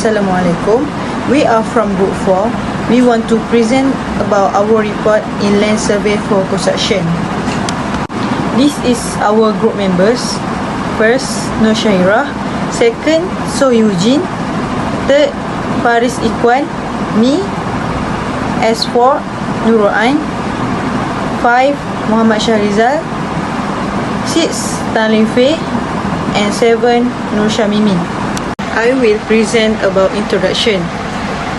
Assalamualaikum. We are from Group 4. We want to present about our report in land survey for construction. This is our group members. First, Nur Syairah. Second, So Eugene. Third, Faris Ikhwan. Me. S4, Nurul Ain. 5, Muhammad Shahrizal. 6, Tan Lim Fei. And 7, Nur Syamimin. I will present about introduction.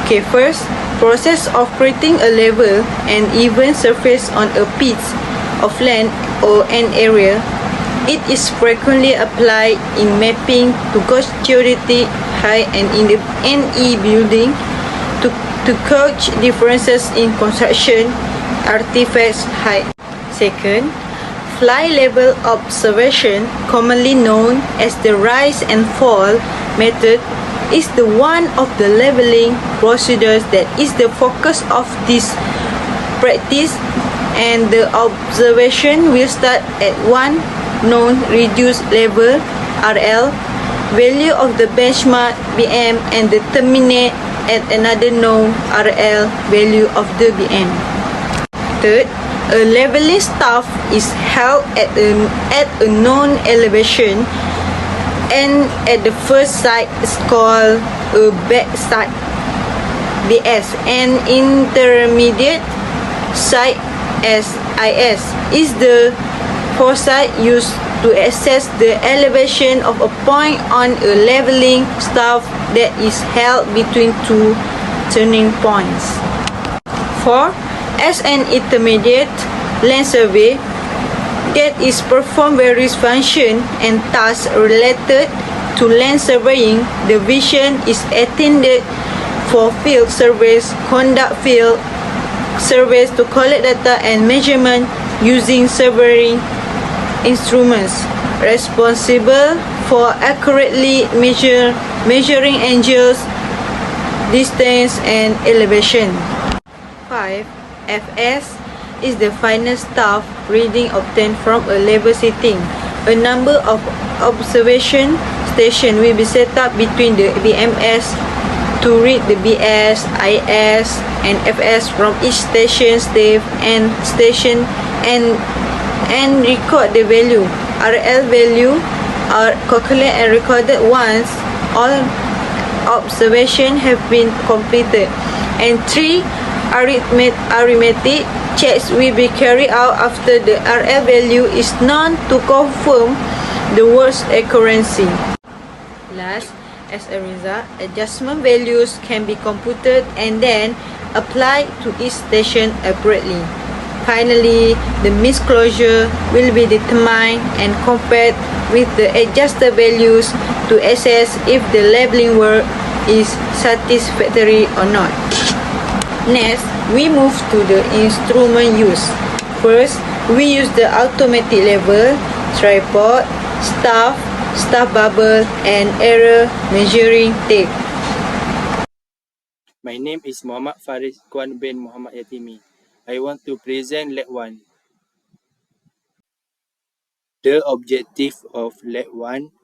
Okay, first, process of creating a level and even surface on a piece of land or an area. It is frequently applied in mapping to gauge theoretic height and in the NE building to gauge differences in construction artifacts height. Second, fly level observation, commonly known as the rise and fall method, is the one of the leveling procedures that is the focus of this practice, and the observation will start at one known reduced level RL value of the benchmark BM and terminate at another known RL value of the BM. Third, a leveling staff is held at a known elevation, and at the first site is called a back site BS, and intermediate site SIS is the foresight used to assess the elevation of a point on a leveling staff that is held between two turning points. 4. As an intermediate land survey that is performed various functions and tasks related to land surveying, the vision is attended for field surveys, conduct field surveys to collect data and measurement using surveying instruments, responsible for accurately measuring angles, distance, and elevation. 5. FS is the final staff reading obtained from a level setting. A number of observation stations will be set up between the BMS to read the BS, IS, and FS from each station staff and station and record the value. RL value are calculated and recorded once all observations have been completed. And 3. Arithmetic checks will be carried out after the RL value is known to confirm the work's accuracy. Last, as a result, adjustment values can be computed and then applied to each station accurately. Finally, the missed closure will be determined and compared with the adjusted values to assess if the labeling work is satisfactory or not. Next, we move to the instrument use. First, we use the automatic level, tripod, staff bubble, and error measuring tape. My name is Muhammad Faris Ikhwan bin Muhammad Yatimi. I want to present Lab 1. The objective of Lab 1: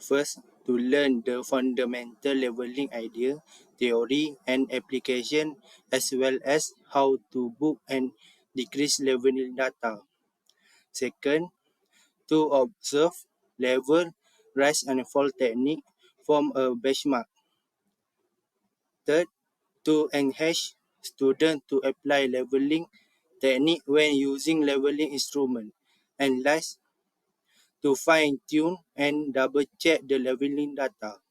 first, to learn the fundamental leveling idea, theory, and application, as well as how to book and decrease leveling data. Second, to observe level, rise and fall technique from a benchmark. Third, to enhance students to apply leveling technique when using leveling instrument. And last, to fine-tune and double-check the leveling data.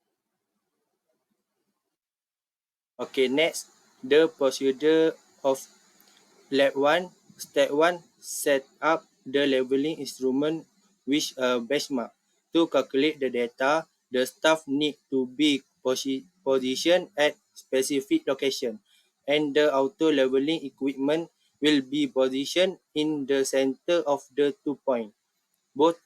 Okay, next, the procedure of Lab 1. Step 1, set up the leveling instrument with a benchmark. To calculate the data, the staff need to be positioned at specific location, and the auto leveling equipment will be positioned in the center of the 2 points. Both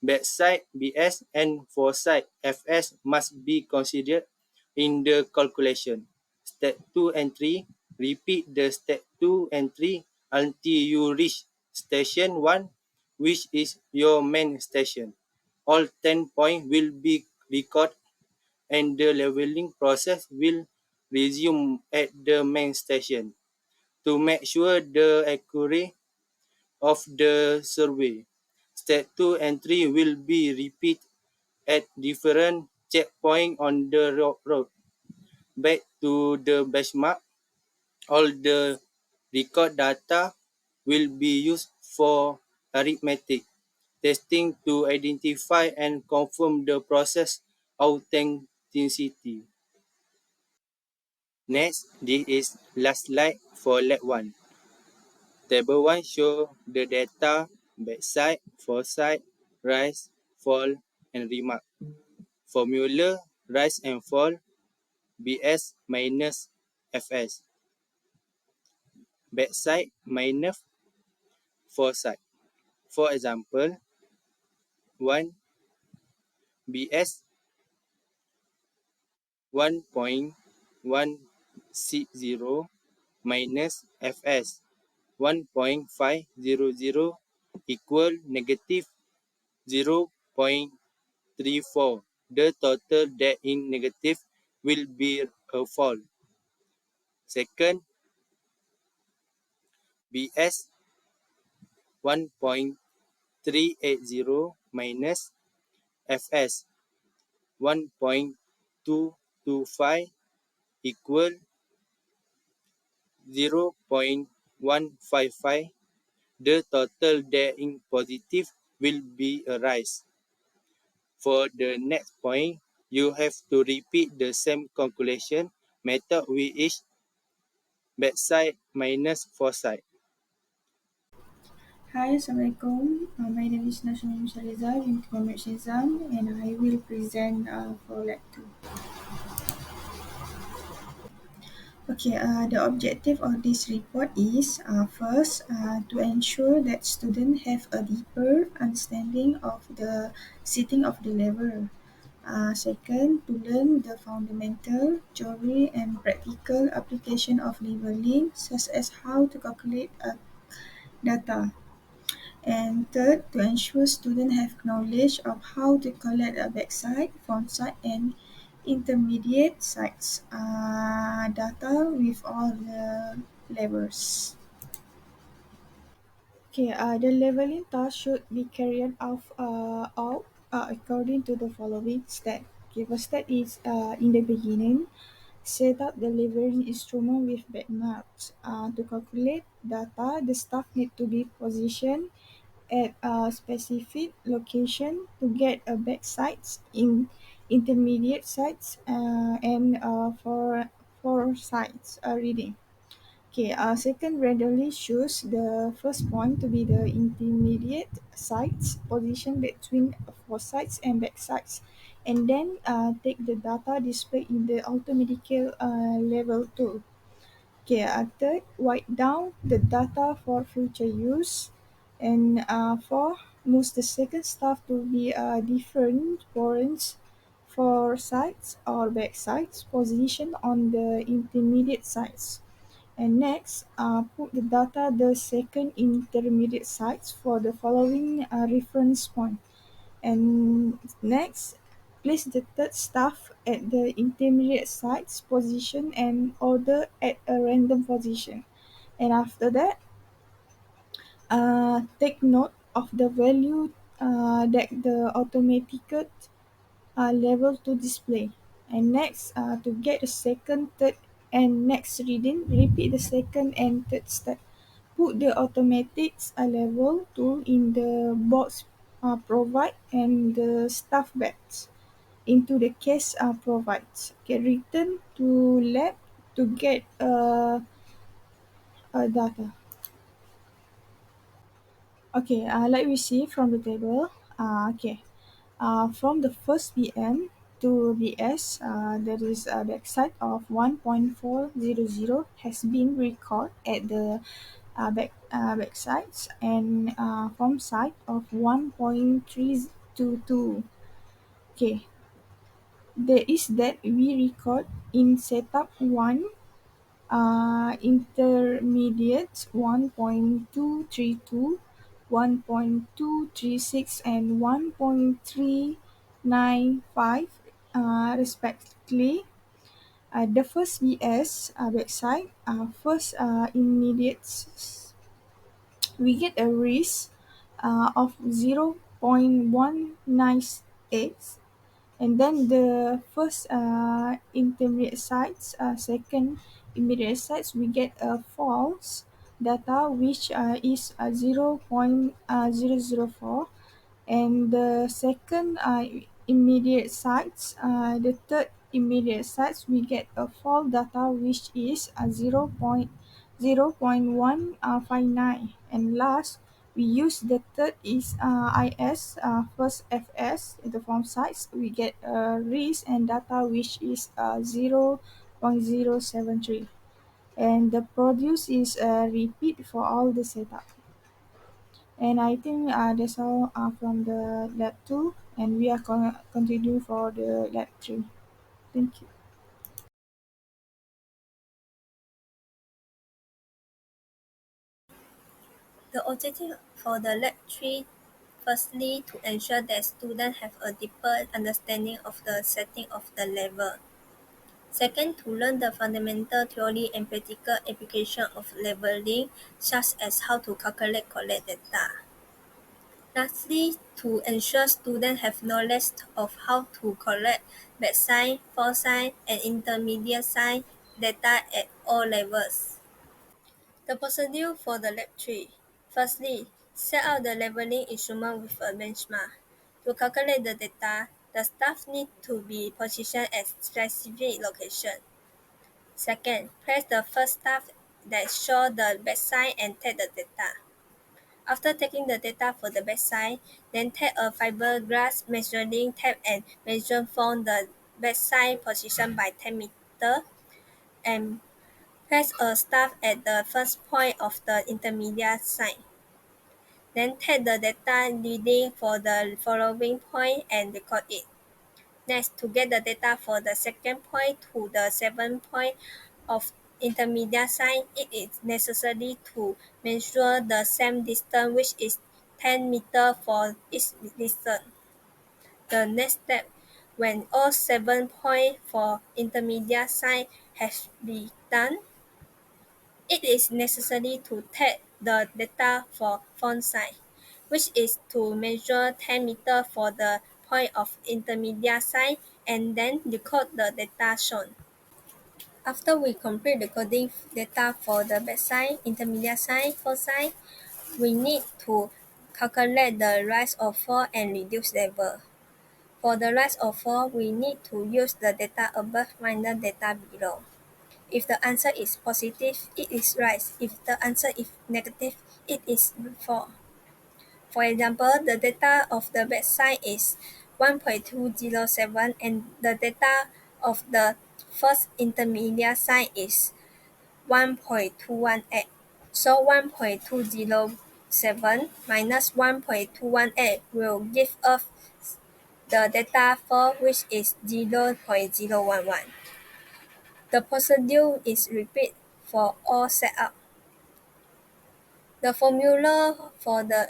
backside BS and foresight FS must be considered in the calculation. Step 2 and 3, repeat the step 2 and 3 until you reach station 1, which is your main station. All 10 points will be recorded and the leveling process will resume at the main station. To make sure the accuracy of the survey, step 2 and 3 will be repeated at different checkpoints on the road. Back to the benchmark, all the record data will be used for arithmetic testing to identify and confirm the process authenticity. Next, this is last slide for lab 1. Table 1 shows the data, backside, foresight, rise, fall, and remark. Formula, rise and fall, BS minus FS. Backside minus foresight. For example, 1 BS 1.160 minus Fs 1.500 equal negative 0.34. The total that in negative will be a fall. Second, Bs 1.380 minus Fs 1.225 equal 0.155. The total there in positive will be a rise. For the next point, you have to repeat the same calculation method with each backside minus foresight. Hi, Assalamualaikum. My name is National Shariza, Unit Commerce Exam, and I will present for Lab 2. Okay, the objective of this report is first to ensure that students have a deeper understanding of the setting of the level. Second, to learn the fundamental, theory, and practical application of leveling, such as how to calculate data. And third, to ensure students have knowledge of how to collect a backside, frontside, and intermediate sites data with all the levels. Okay, the leveling task should be carried out according to the following step. Okay, first step is in the beginning, set up the leveling instrument with backmarks. To calculate data, the staff need to be positioned at a specific location to get a back sites in intermediate sites and for sites reading. Okay, second randomly choose the first point to be the intermediate sites position between four sites and back sites, and then take the data displayed in the automatical level tool. Okay, third, write down the data for future use. And four, moves the second stuff to be different points for sites or back sites position on the intermediate sites. And next, put the data the second intermediate sites for the following reference point. And next, place the third staff at the intermediate sites position and order at a random position. And after that, take note of the value that the automated level to display. And next, to get the second, third, and next reading, repeat the second and third step. Put the automatic level tool in the box provide and the staff bags into the case provides. Okay, return to lab to get data. Okay, like we see from the table, from the first BM to BS, there is a backside of 1.400 has been recorded at the backsides and from side of 1.322. Okay, there is that we record in setup 1 intermediate 1.232, 1.236, and 1.395 respectively. The first VS website, first immediate we get a risk of 0.198, and then the first intermediate sites, second intermediate sites, we get a false data which is 0.004, and the second immediate sites, the third immediate sites, we get a false data which is 0.159, and last we use the third is is first fs the form sites, we get a risk and data which is 0.073, and the produce is a repeat for all the setup. And I think that's all from the lab 2, and we are continue for the lab 3. Thank you. The objective for the Lab 3, firstly, to ensure that students have a deeper understanding of the setting of the level. Second, to learn the fundamental theory and practical application of leveling, such as how to calculate collect data. Lastly, to ensure students have knowledge of how to collect baseline, foresight, and intermediate science data at all levels. The procedure for the Lab 3. Firstly, set out the leveling instrument with a benchmark. To calculate the data, the staff need to be positioned at specific location. Second, press the first staff that shows the baseline and take the data. After taking the data for the baseline, then take a fiberglass measuring tape and measure from the baseline position by 10 meters, and place a staff at the first point of the intermediate sign. Then take the data reading for the following point and record it. Next, to get the data for the second point to the seventh point of intermediate sign, it is necessary to measure the same distance, which is 10 meters for each distance. The next step, when all 7 points for intermediate sign has been done, it is necessary to take the data for font size, which is to measure 10 meters for the point of intermediate size and then record the data shown. After we complete recording data for the baseline, intermediate size, font size, we need to calculate the rise or fall and reduce level. For the rise or fall, we need to use the data above minus data below. If the answer is positive, it is rise. If the answer is negative, it is fall. For example, the data of the baseline is 1.207 and the data of the first intermediate sign is 1.218. So 1.207 minus 1.218 will give us the data for which is 0.011. The procedure is repeated for all setup. The formula for the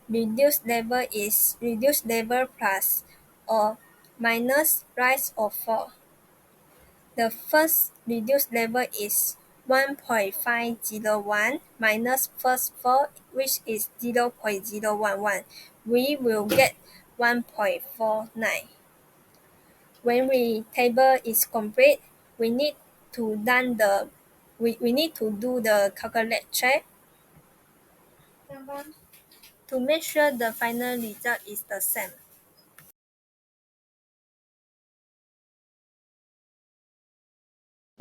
reduced level is reduced level plus or minus rise or fall. The first reduced level is 1.501 minus first fall, which is 0.011. We will get 1.49. When the table is complete, we need to do the calculate check to make sure the final result is the same.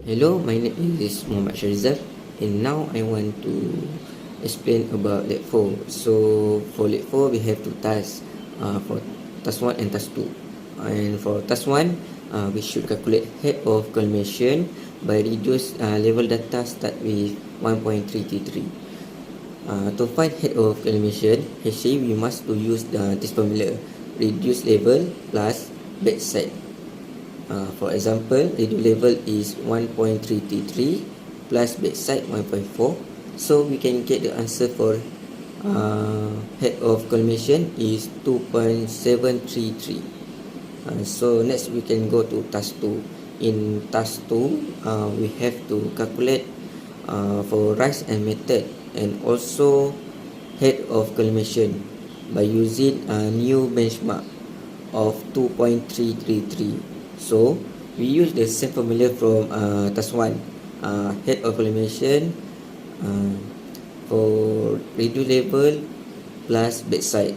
Hello, my name is Muhammad Sharizal, and now I want to explain about Lab 4. So for Lab 4, we have two tasks, for task 1 and task 2. And for task 1, we should calculate head of collimation by reduce level data start with 1.333. To find head of collimation, HC, we must to use this formula, reduce level plus backside. For example, reduce level is 1.333 plus backside 1.4. So we can get the answer for head of collimation is 2.733. So next we can go to task 2. In task 2, we have to calculate for rise and method and also head of collimation by using a new benchmark of 2.333. So we use the same formula from task 1, head of collimation uh, for reduce level plus backside.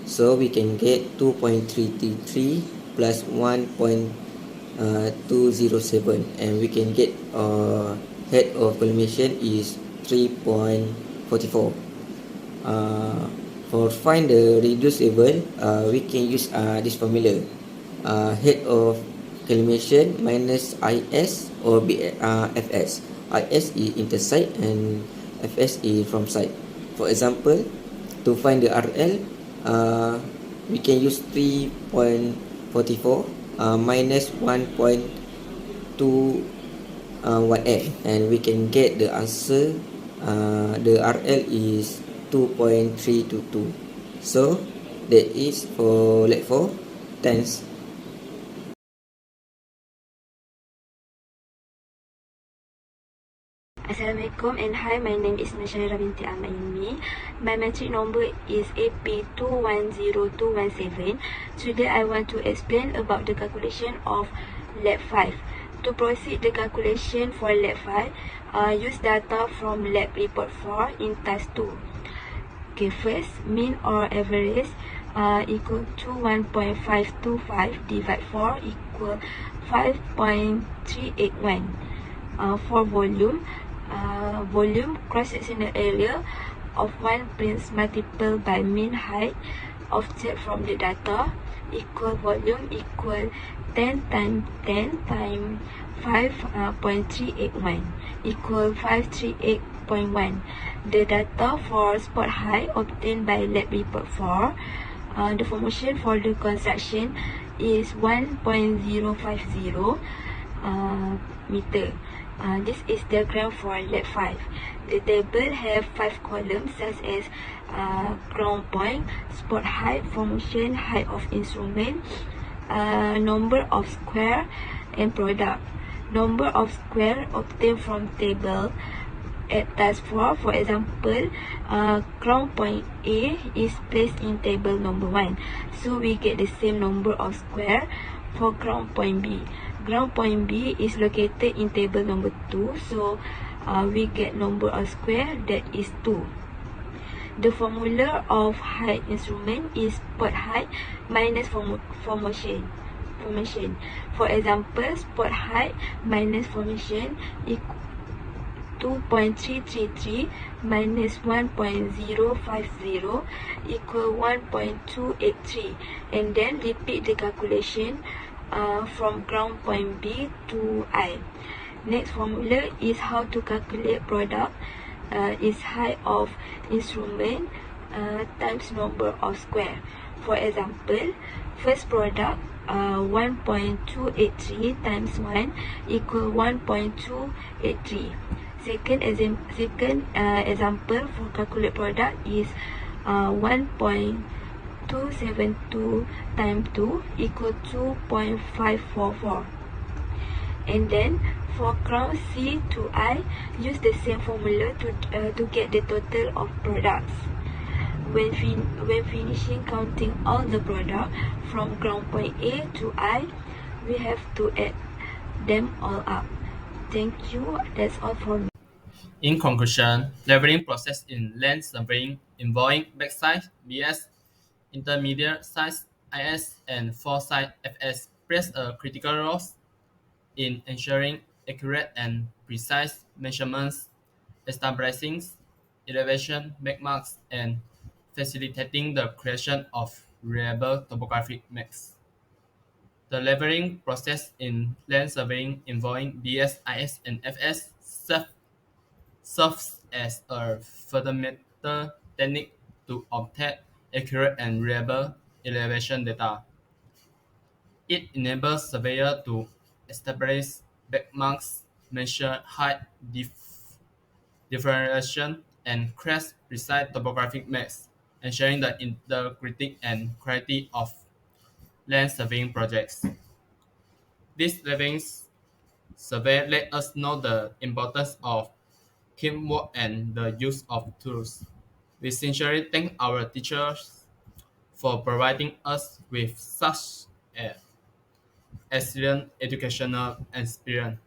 So we can get 2.333 plus 1.207, and we can get head of collimation is 3.44. For find the reduced level, we can use this formula. Head of collimation minus IS or FS. IS is interside and FS is from side. For example, to find the RL, we can use 3.44 minus 1.218, and we can get the answer. The RL is 2.322. So that is for leg 4. Thanks. Assalamualaikum and hi, my name is Nashaira binti Amaimi. My metric number is AP210217. Today I want to explain about the calculation of lab 5. To proceed the calculation for lab 5, use data from lab report 4 in task 2. Okay, first, mean or average equal to 1.525 divide 4 equal 5.381. For volume, volume cross-sectional area of one place multiplied by mean height offset from the data equal volume equal 10 times 10 times 5.381 equal 538.1. The data for spot height obtained by lab report 4. The formation for the construction is 1.050 meter. This is diagram for lab 5. The table have 5 columns such as ground point, spot height, formation, height of instrument, number of square, and product. Number of square obtained from table at task 4. For example, ground point A is placed in table number 1. So we get the same number of square for ground point B. Ground point B is located in table number 2. So we get number of square that is 2. The formula of height instrument is spot height minus formation. For example, spot height minus formation equal 2.333 minus 1.050 equal 1.283, and then repeat the calculation from ground point B to I. Next formula is how to calculate product. Is height of instrument times number of square. For example, first product 1.283 times 1 equal 1.283. Second example for calculate product is 1.272 times 2 equal 2.544. And then for ground C to I, use the same formula to get the total of products. When finishing counting all the product from ground point A to I, we have to add them all up. Thank you. That's all for me. In conclusion, leveling process in land surveying involving backside BS, intermediate size IS, and foresight FS plays a critical role in ensuring accurate and precise measurements, establishing elevation benchmarks, and facilitating the creation of reliable topographic maps. The leveling process in land surveying involving BS, IS, and FS serves as a fundamental technique to obtain accurate and reliable elevation data. It enables surveyor to establish benchmarks, measure height differentiation, and create precise topographic maps, ensuring the integrity and clarity of land surveying projects. This living survey let us know the importance of teamwork and the use of tools. We sincerely thank our teachers for providing us with such an excellent educational experience.